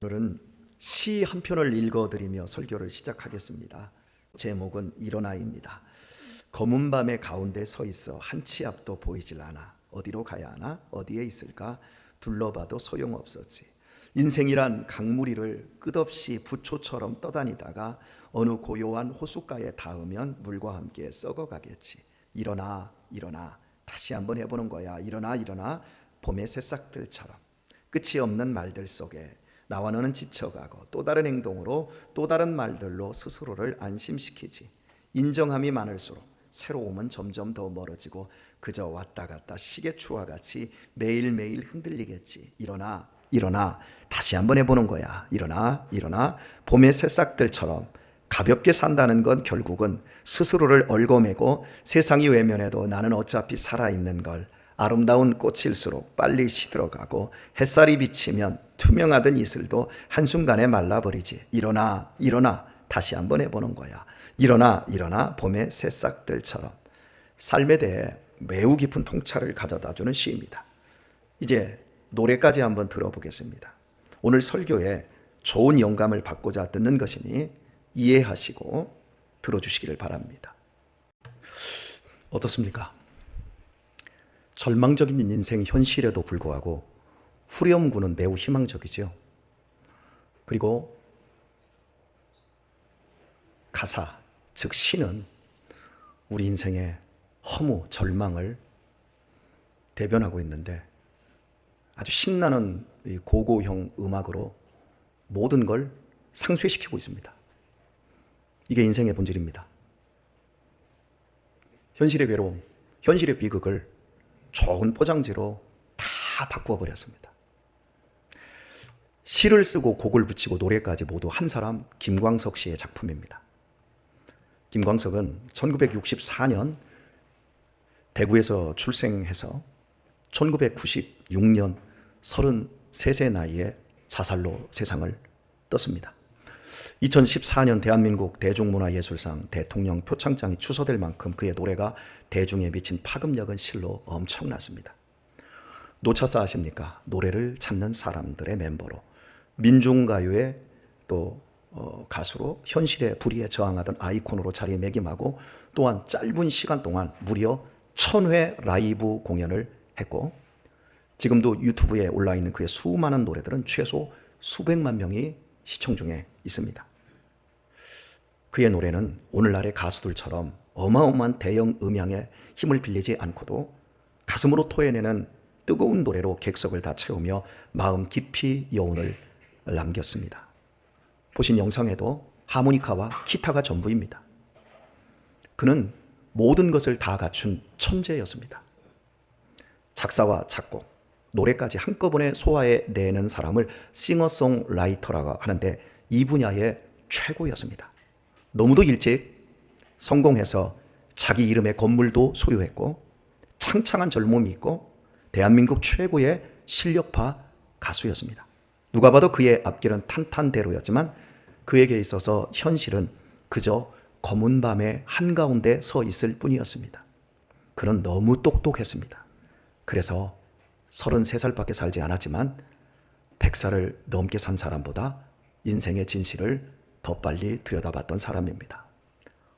오늘은 시 한 편을 읽어드리며 설교를 시작하겠습니다. 제목은 일어나입니다. 검은 밤의 가운데 서 있어 한 치 앞도 보이질 않아. 어디로 가야 하나? 어디에 있을까? 둘러봐도 소용없었지. 인생이란 강물이를 끝없이 부초처럼 떠다니다가 어느 고요한 호숫가에 닿으면 물과 함께 썩어가겠지. 일어나, 일어나. 다시 한번 해보는 거야. 일어나, 일어나. 봄의 새싹들처럼. 끝이 없는 말들 속에 나와 너는 지쳐가고 또 다른 행동으로 또 다른 말들로 스스로를 안심시키지. 인정함이 많을수록 새로움은 점점 더 멀어지고 그저 왔다 갔다 시계추와 같이 매일매일 흔들리겠지. 일어나, 일어나. 다시 한번 해보는 거야. 일어나, 일어나. 봄의 새싹들처럼 가볍게 산다는 건 결국은 스스로를 얽어매고 세상이 외면해도 나는 어차피 살아있는 걸, 아름다운 꽃일수록 빨리 시들어가고 햇살이 비치면 투명하던 이슬도 한순간에 말라버리지. 일어나, 일어나. 다시 한번 해보는 거야. 일어나, 일어나. 봄의 새싹들처럼. 삶에 대해 매우 깊은 통찰을 가져다주는 시입니다. 이제 노래까지 한번 들어보겠습니다. 오늘 설교에 좋은 영감을 받고자 듣는 것이니 이해하시고 들어주시기를 바랍니다. 어떻습니까? 절망적인 인생 현실에도 불구하고 후렴구는 매우 희망적이죠. 그리고 가사, 즉 시는 우리 인생의 허무, 절망을 대변하고 있는데 아주 신나는 고고형 음악으로 모든 걸 상쇄시키고 있습니다. 이게 인생의 본질입니다. 현실의 괴로움, 현실의 비극을 좋은 포장지로 다 바꾸어 버렸습니다. 시를 쓰고 곡을 붙이고 노래까지 모두 한 사람, 김광석 씨의 작품입니다. 김광석은 1964년 대구에서 출생해서 1996년 33세 나이에 자살로 세상을 떴습니다. 2014년 대한민국 대중문화예술상 대통령 표창장이 추서될 만큼 그의 노래가 대중에 미친 파급력은 실로 엄청났습니다. 노차사 아십니까? 노래를 찾는 사람들의 멤버로, 민중가요의 또 가수로, 현실의 불의에 저항하던 아이콘으로 자리매김하고, 또한 짧은 시간 동안 무려 1000회 라이브 공연을 했고, 지금도 유튜브에 올라있는 그의 수많은 노래들은 최소 수백만 명이 시청 중에 있습니다. 그의 노래는 오늘날의 가수들처럼 어마어마한 대형 음향의 힘을 빌리지 않고도 가슴으로 토해내는 뜨거운 노래로 객석을 다 채우며 마음 깊이 여운을 남겼습니다. 보신 영상에도 하모니카와 기타가 전부입니다. 그는 모든 것을 다 갖춘 천재였습니다. 작사와 작곡, 노래까지 한꺼번에 소화해내는 사람을 싱어송라이터라고 하는데 이 분야의 최고였습니다. 너무도 일찍 성공해서 자기 이름의 건물도 소유했고 창창한 젊음이 있고 대한민국 최고의 실력파 가수였습니다. 누가 봐도 그의 앞길은 탄탄대로였지만 그에게 있어서 현실은 그저 검은 밤의 한가운데 서 있을 뿐이었습니다. 그는 너무 똑똑했습니다. 그래서 33살밖에 살지 않았지만 100살을 넘게 산 사람보다 인생의 진실을 더 빨리 들여다봤던 사람입니다.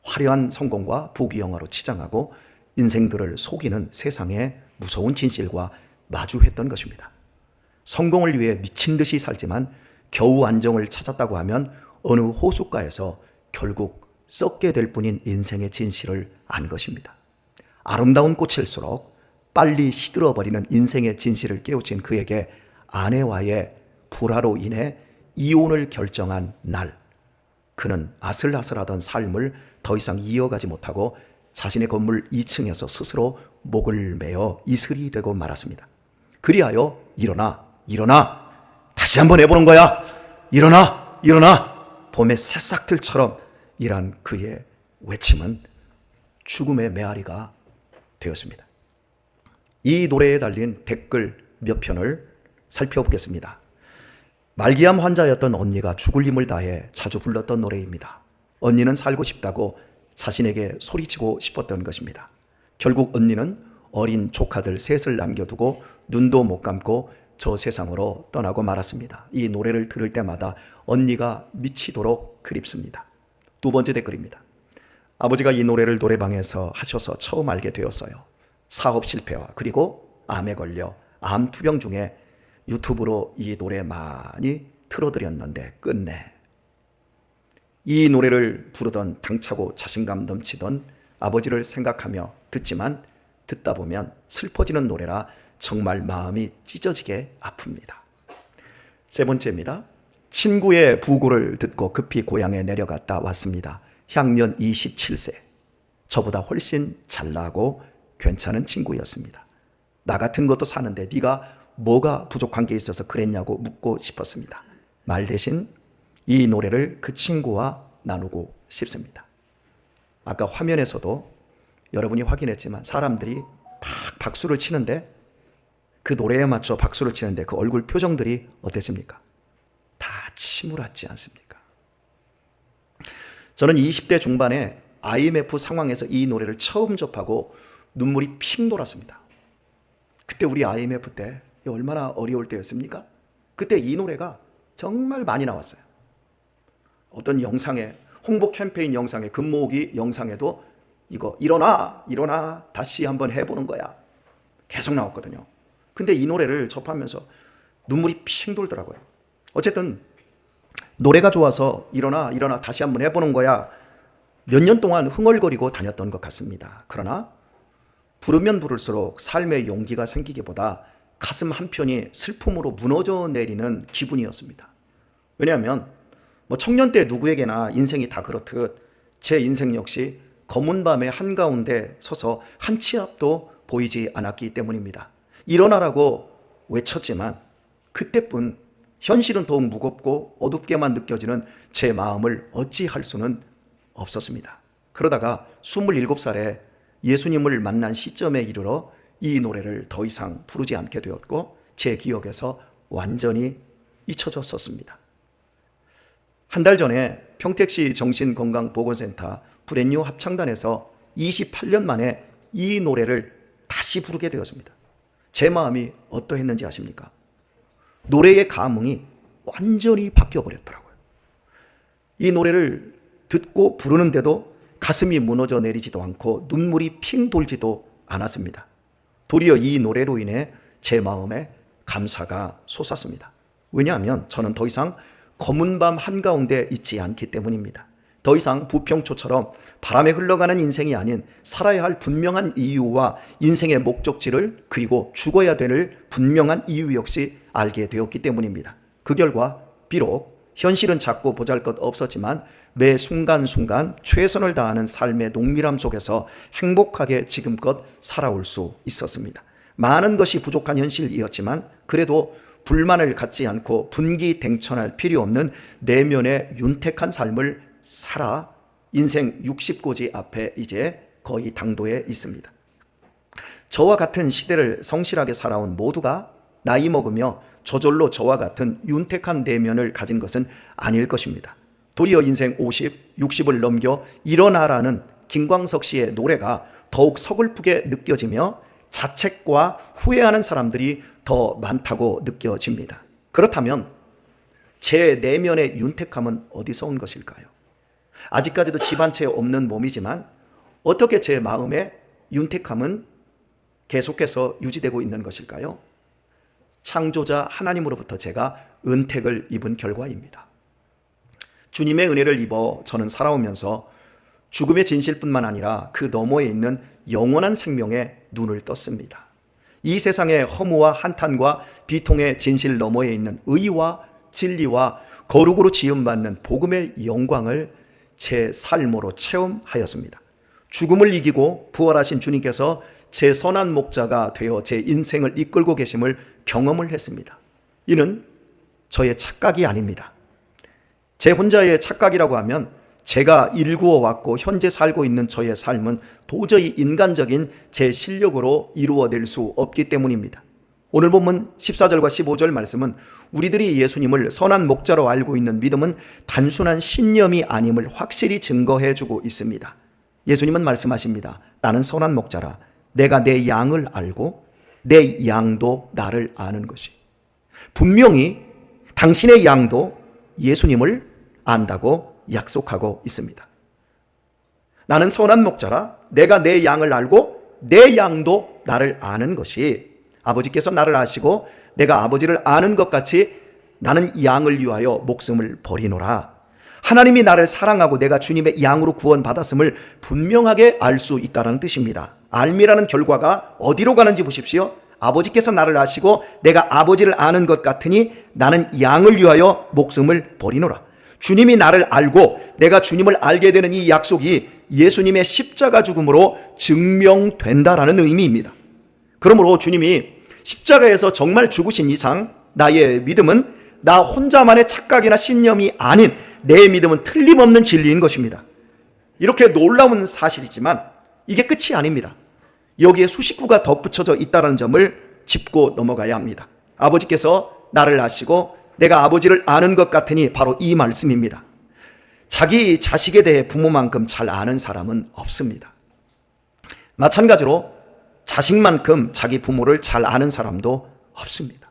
화려한 성공과 부귀영화로 치장하고 인생들을 속이는 세상의 무서운 진실과 마주했던 것입니다. 성공을 위해 미친 듯이 살지만 겨우 안정을 찾았다고 하면 어느 호숫가에서 결국 썩게 될 뿐인 인생의 진실을 안 것입니다. 아름다운 꽃일수록 빨리 시들어버리는 인생의 진실을 깨우친 그에게 아내와의 불화로 인해 이혼을 결정한 날, 그는 아슬아슬하던 삶을 더 이상 이어가지 못하고 자신의 건물 2층에서 스스로 목을 매어 이슬이 되고 말았습니다. 그리하여 일어나, 일어나. 다시 한번 해보는 거야. 일어나, 일어나. 봄의 새싹들처럼 이란 그의 외침은 죽음의 메아리가 되었습니다. 이 노래에 달린 댓글 몇 편을 살펴보겠습니다. 말기암 환자였던 언니가 죽을 힘을 다해 자주 불렀던 노래입니다. 언니는 살고 싶다고 자신에게 소리치고 싶었던 것입니다. 결국 언니는 어린 조카들 셋을 남겨두고 눈도 못 감고 저 세상으로 떠나고 말았습니다. 이 노래를 들을 때마다 언니가 미치도록 그립습니다. 두 번째 댓글입니다. 아버지가 이 노래를 노래방에서 하셔서 처음 알게 되었어요. 사업 실패와 그리고 암에 걸려 암 투병 중에 유튜브로 이 노래 많이 틀어드렸는데 끝내. 이 노래를 부르던 당차고 자신감 넘치던 아버지를 생각하며 듣지만 듣다 보면 슬퍼지는 노래라 정말 마음이 찢어지게 아픕니다. 세 번째입니다. 친구의 부고를 듣고 급히 고향에 내려갔다 왔습니다. 향년 27세. 저보다 훨씬 잘나고 괜찮은 친구였습니다. 나 같은 것도 사는데 네가 뭐가 부족한 게 있어서 그랬냐고 묻고 싶었습니다. 말 대신 이 노래를 그 친구와 나누고 싶습니다. 아까 화면에서도 여러분이 확인했지만 사람들이 막 박수를 치는데 그 노래에 맞춰 박수를 치는데 그 얼굴 표정들이 어땠습니까? 다 침울하지 않습니까? 저는 20대 중반에 IMF 상황에서 이 노래를 처음 접하고 눈물이 핑 돌았습니다. 그때 우리 IMF 때 얼마나 어려울 때였습니까? 그때 이 노래가 정말 많이 나왔어요. 어떤 영상에, 홍보 캠페인 영상에, 금모으기 영상에도 이거 일어나 다시 한번 해보는 거야 계속 나왔거든요. 근데 이 노래를 접하면서 눈물이 핑 돌더라고요. 어쨌든 노래가 좋아서 일어나 다시 한번 해보는 거야 몇 년 동안 흥얼거리고 다녔던 것 같습니다. 그러나 부르면 부를수록 삶의 용기가 생기기보다 가슴 한편이 슬픔으로 무너져 내리는 기분이었습니다. 왜냐하면 청년 때 누구에게나 인생이 다 그렇듯 제 인생 역시 검은 밤의 한가운데 서서 한 치 앞도 보이지 않았기 때문입니다. 일어나라고 외쳤지만 그때뿐 현실은 더욱 무겁고 어둡게만 느껴지는 제 마음을 어찌할 수는 없었습니다. 그러다가 27살에 예수님을 만난 시점에 이르러 이 노래를 더 이상 부르지 않게 되었고 제 기억에서 완전히 잊혀졌었습니다. 한 달 전에 평택시 정신건강보건센터 브랜뉴 합창단에서 28년 만에 이 노래를 다시 부르게 되었습니다. 제 마음이 어떠했는지 아십니까? 노래의 감흥이 완전히 바뀌어버렸더라고요. 이 노래를 듣고 부르는데도 가슴이 무너져 내리지도 않고 눈물이 핑 돌지도 않았습니다. 도리어 이 노래로 인해 제 마음에 감사가 솟았습니다. 왜냐하면 저는 더 이상 검은 밤 한가운데 있지 않기 때문입니다. 더 이상 부평초처럼 바람에 흘러가는 인생이 아닌 살아야 할 분명한 이유와 인생의 목적지를 그리고 죽어야 될 분명한 이유 역시 알게 되었기 때문입니다. 그 결과 비록 현실은 작고 보잘것 없었지만 매 순간순간 최선을 다하는 삶의 농밀함 속에서 행복하게 지금껏 살아올 수 있었습니다. 많은 것이 부족한 현실이었지만 그래도 불만을 갖지 않고 분기댕천할 필요 없는 내면의 윤택한 삶을 살아 인생 60고지 앞에 이제 거의 당도에 있습니다. 저와 같은 시대를 성실하게 살아온 모두가 나이 먹으며 저절로 저와 같은 윤택한 내면을 가진 것은 아닐 것입니다. 도리어 인생 50, 60을 넘겨 일어나라는 김광석 씨의 노래가 더욱 서글프게 느껴지며 자책과 후회하는 사람들이 더 많다고 느껴집니다. 그렇다면 제 내면의 윤택함은 어디서 온 것일까요? 아직까지도 집 한 채 없는 몸이지만 어떻게 제 마음의 윤택함은 계속해서 유지되고 있는 것일까요? 창조자 하나님으로부터 제가 은택을 입은 결과입니다. 주님의 은혜를 입어 저는 살아오면서 죽음의 진실뿐만 아니라 그 너머에 있는 영원한 생명에 눈을 떴습니다. 이 세상의 허무와 한탄과 비통의 진실 너머에 있는 의와 진리와 거룩으로 지음받는 복음의 영광을 제 삶으로 체험하였습니다. 죽음을 이기고 부활하신 주님께서 제 선한 목자가 되어 제 인생을 이끌고 계심을 경험을 했습니다. 이는 저의 착각이 아닙니다. 제 혼자의 착각이라고 하면 제가 일구어 왔고 현재 살고 있는 저의 삶은 도저히 인간적인 제 실력으로 이루어낼 수 없기 때문입니다. 오늘 본문 14절과 15절 말씀은 우리들이 예수님을 선한 목자로 알고 있는 믿음은 단순한 신념이 아님을 확실히 증거해주고 있습니다. 예수님은 말씀하십니다. 나는 선한 목자라. 내가 내 양을 알고 내 양도 나를 아는 것이. 분명히 당신의 양도 예수님을 안다고 약속하고 있습니다. 나는 선한 목자라 내가 내 양을 알고 내 양도 나를 아는 것이, 아버지께서 나를 아시고 내가 아버지를 아는 것 같이 나는 양을 위하여 목숨을 버리노라. 하나님이 나를 사랑하고 내가 주님의 양으로 구원받았음을 분명하게 알 수 있다는 뜻입니다. 알미라는 결과가 어디로 가는지 보십시오. 아버지께서 나를 아시고 내가 아버지를 아는 것 같으니 나는 양을 위하여 목숨을 버리노라. 주님이 나를 알고 내가 주님을 알게 되는 이 약속이 예수님의 십자가 죽음으로 증명된다라는 의미입니다. 그러므로 주님이 십자가에서 정말 죽으신 이상 나의 믿음은 나 혼자만의 착각이나 신념이 아닌 내 믿음은 틀림없는 진리인 것입니다. 이렇게 놀라운 사실이지만 이게 끝이 아닙니다. 여기에 수식구가 덧붙여져 있다는 점을 짚고 넘어가야 합니다. 아버지께서 나를 아시고 내가 아버지를 아는 것 같으니 바로 이 말씀입니다. 자기 자식에 대해 부모만큼 잘 아는 사람은 없습니다. 마찬가지로 자식만큼 자기 부모를 잘 아는 사람도 없습니다.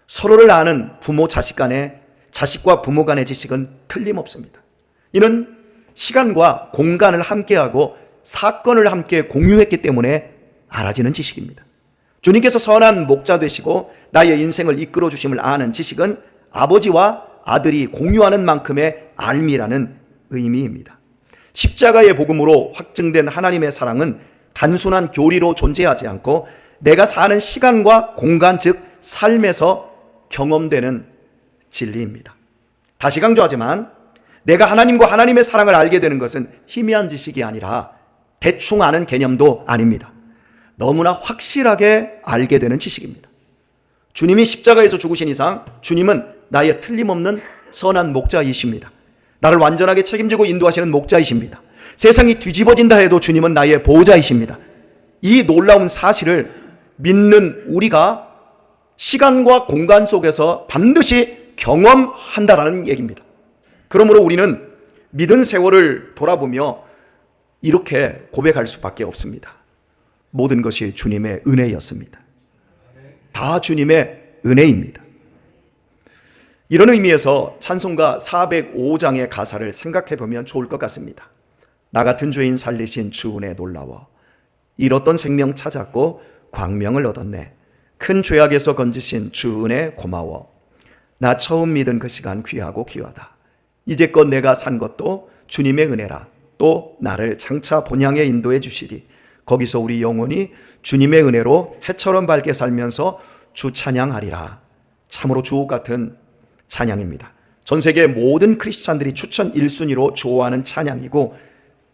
서로를 아는 부모 자식 간의, 자식과 부모 간의 지식은 틀림없습니다. 이는 시간과 공간을 함께하고 사건을 함께 공유했기 때문에 알아지는 지식입니다. 주님께서 선한 목자 되시고 나의 인생을 이끌어 주심을 아는 지식은 아버지와 아들이 공유하는 만큼의 알미라는 의미입니다. 십자가의 복음으로 확증된 하나님의 사랑은 단순한 교리로 존재하지 않고 내가 사는 시간과 공간, 즉 삶에서 경험되는 진리입니다. 다시 강조하지만 내가 하나님과 하나님의 사랑을 알게 되는 것은 희미한 지식이 아니라 대충 아는 개념도 아닙니다. 너무나 확실하게 알게 되는 지식입니다. 주님이 십자가에서 죽으신 이상 주님은 나의 틀림없는 선한 목자이십니다. 나를 완전하게 책임지고 인도하시는 목자이십니다. 세상이 뒤집어진다 해도 주님은 나의 보호자이십니다. 이 놀라운 사실을 믿는 우리가 시간과 공간 속에서 반드시 경험한다라는 얘기입니다. 그러므로 우리는 믿은 세월을 돌아보며 이렇게 고백할 수밖에 없습니다. 모든 것이 주님의 은혜였습니다. 다 주님의 은혜입니다. 이런 의미에서 찬송가 405장의 가사를 생각해 보면 좋을 것 같습니다. 나 같은 죄인 살리신 주 은혜 놀라워 잃었던 생명 찾았고 광명을 얻었네. 큰 죄악에서 건지신 주 은혜 고마워. 나 처음 믿은 그 시간 귀하고 귀하다. 이제껏 내가 산 것도 주님의 은혜라. 또 나를 장차 본향에 인도해 주시리. 거기서 우리 영혼이 주님의 은혜로 해처럼 밝게 살면서 주 찬양하리라. 참으로 주옥 같은 찬양입니다. 전 세계 모든 크리스찬들이 추천 1순위로 좋아하는 찬양이고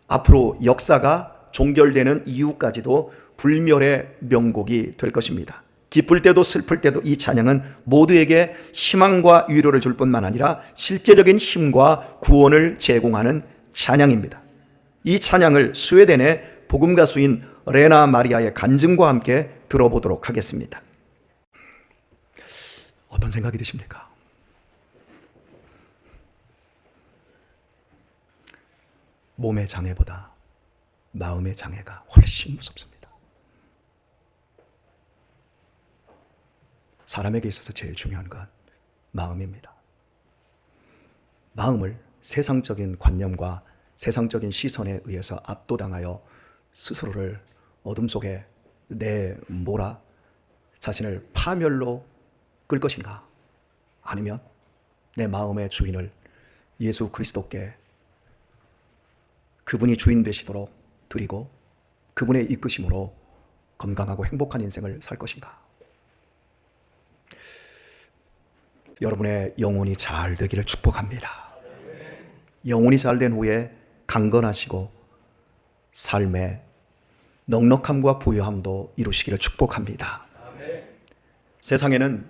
앞으로 역사가 종결되는 이후까지도 불멸의 명곡이 될 것입니다. 기쁠 때도 슬플 때도 이 찬양은 모두에게 희망과 위로를 줄 뿐만 아니라 실제적인 힘과 구원을 제공하는 찬양입니다. 이 찬양을 스웨덴의 복음 가수인 레나 마리아의 간증과 함께 들어보도록 하겠습니다. 어떤 생각이 드십니까? 몸의 장애보다 마음의 장애가 훨씬 무섭습니다. 사람에게 있어서 제일 중요한 건 마음입니다. 마음을 세상적인 관념과 세상적인 시선에 의해서 압도당하여 스스로를 어둠 속에 내몰아 자신을 파멸로 끌 것인가? 아니면 내 마음의 주인을 예수 그리스도께 그분이 주인 되시도록 드리고 그분의 이끄심으로 건강하고 행복한 인생을 살 것인가? 여러분의 영혼이 잘 되기를 축복합니다. 영혼이 잘 된 후에 강건하시고 삶의 넉넉함과 부유함도 이루시기를 축복합니다. 세상에는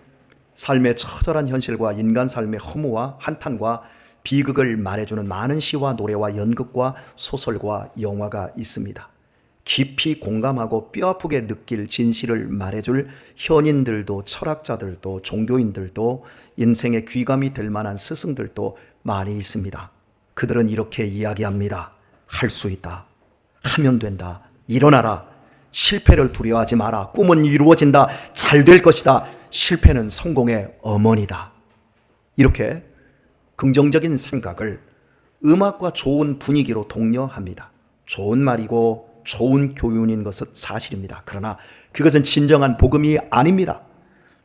삶의 처절한 현실과 인간 삶의 허무와 한탄과 비극을 말해주는 많은 시와 노래와 연극과 소설과 영화가 있습니다. 깊이 공감하고 뼈아프게 느낄 진실을 말해줄 현인들도 철학자들도 종교인들도 인생의 귀감이 될 만한 스승들도 많이 있습니다. 그들은 이렇게 이야기합니다. 할 수 있다. 하면 된다. 일어나라. 실패를 두려워하지 마라. 꿈은 이루어진다. 잘 될 것이다. 실패는 성공의 어머니다. 이렇게 긍정적인 생각을 음악과 좋은 분위기로 독려합니다. 좋은 말이고 좋은 교훈인 것은 사실입니다. 그러나 그것은 진정한 복음이 아닙니다.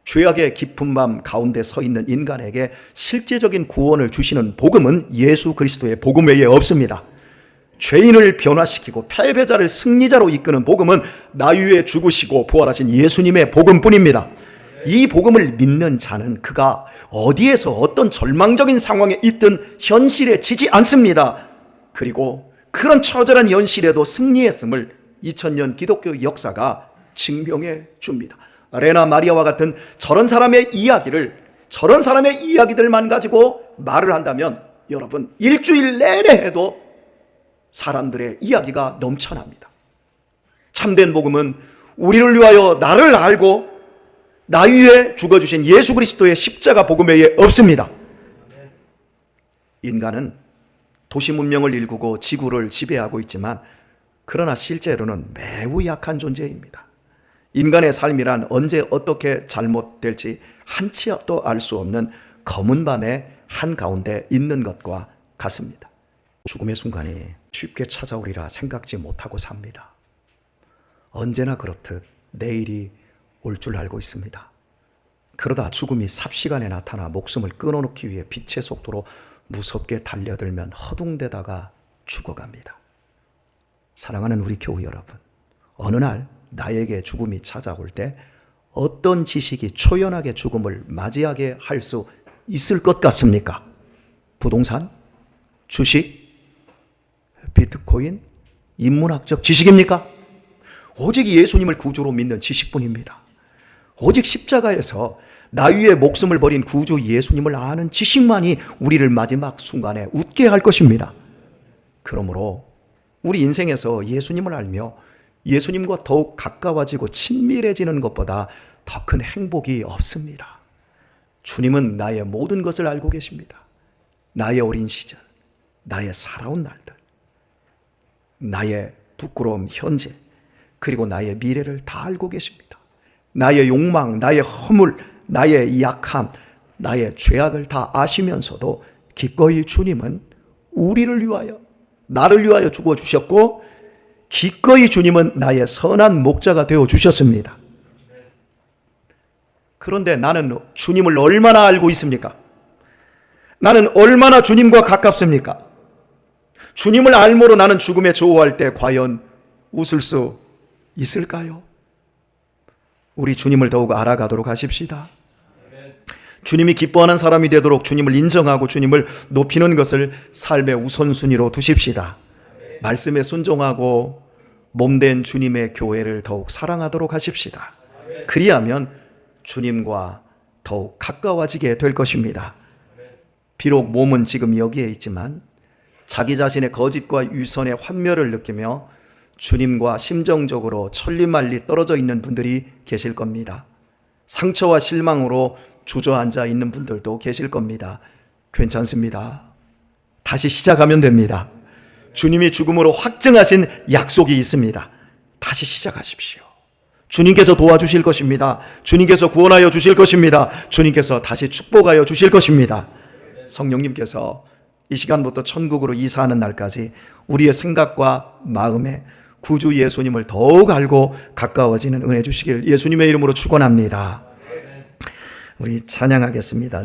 죄악의 깊은 밤 가운데 서 있는 인간에게 실제적인 구원을 주시는 복음은 예수 그리스도의 복음 외에 없습니다. 죄인을 변화시키고 패배자를 승리자로 이끄는 복음은 나 위에 죽으시고 부활하신 예수님의 복음뿐입니다. 이 복음을 믿는 자는 그가 어디에서 어떤 절망적인 상황에 있든 현실에 지지 않습니다. 그리고 그런 처절한 현실에도 승리했음을 2000년 기독교 역사가 증명해 줍니다. 레나 마리아와 같은 저런 사람의 이야기들만 가지고 말을 한다면 여러분 일주일 내내 해도 사람들의 이야기가 넘쳐납니다. 참된 복음은 우리를 위하여 나를 알고 나 위에 죽어주신 예수 그리스도의 십자가 복음 외에 없습니다. 인간은 도시 문명을 일구고 지구를 지배하고 있지만 그러나 실제로는 매우 약한 존재입니다. 인간의 삶이란 언제 어떻게 잘못될지 한치 앞도 알 수 없는 검은 밤의 한가운데 있는 것과 같습니다. 죽음의 순간이 쉽게 찾아오리라 생각지 못하고 삽니다. 언제나 그렇듯 내일이 올 줄 알고 있습니다. 그러다 죽음이 삽시간에 나타나 목숨을 끊어놓기 위해 빛의 속도로 무섭게 달려들면 허둥대다가 죽어갑니다. 사랑하는 우리 교우 여러분, 어느 날 나에게 죽음이 찾아올 때 어떤 지식이 초연하게 죽음을 맞이하게 할 수 있을 것 같습니까? 부동산? 주식? 비트코인? 인문학적 지식입니까? 오직 예수님을 구주로 믿는 지식뿐입니다. 오직 십자가에서 나 위에 목숨을 버린 구주 예수님을 아는 지식만이 우리를 마지막 순간에 웃게 할 것입니다. 그러므로 우리 인생에서 예수님을 알며 예수님과 더욱 가까워지고 친밀해지는 것보다 더 큰 행복이 없습니다. 주님은 나의 모든 것을 알고 계십니다. 나의 어린 시절, 나의 살아온 날들, 나의 부끄러움 현재, 그리고 나의 미래를 다 알고 계십니다. 나의 욕망, 나의 허물, 나의 약함, 나의 죄악을 다 아시면서도 기꺼이 주님은 우리를 위하여, 나를 위하여 죽어주셨고 기꺼이 주님은 나의 선한 목자가 되어주셨습니다. 그런데 나는 주님을 얼마나 알고 있습니까? 나는 얼마나 주님과 가깝습니까? 주님을 알므로 나는 죽음에 조우할 때 과연 웃을 수 있을까요? 우리 주님을 더욱 알아가도록 하십시다. 주님이 기뻐하는 사람이 되도록 주님을 인정하고 주님을 높이는 것을 삶의 우선순위로 두십시다. 말씀에 순종하고 몸된 주님의 교회를 더욱 사랑하도록 하십시다. 그리하면 주님과 더욱 가까워지게 될 것입니다. 비록 몸은 지금 여기에 있지만 자기 자신의 거짓과 유선의 환멸을 느끼며 주님과 심정적으로 천리말리 떨어져 있는 분들이 계실 겁니다. 상처와 실망으로 주저앉아 있는 분들도 계실 겁니다. 괜찮습니다. 다시 시작하면 됩니다. 주님이 죽음으로 확증하신 약속이 있습니다. 다시 시작하십시오. 주님께서 도와주실 것입니다. 주님께서 구원하여 주실 것입니다. 주님께서 다시 축복하여 주실 것입니다. 성령님께서 이 시간부터 천국으로 이사하는 날까지 우리의 생각과 마음에 구주 예수님을 더욱 알고 가까워지는 은혜 주시길 예수님의 이름으로 축원합니다. 우리 찬양하겠습니다.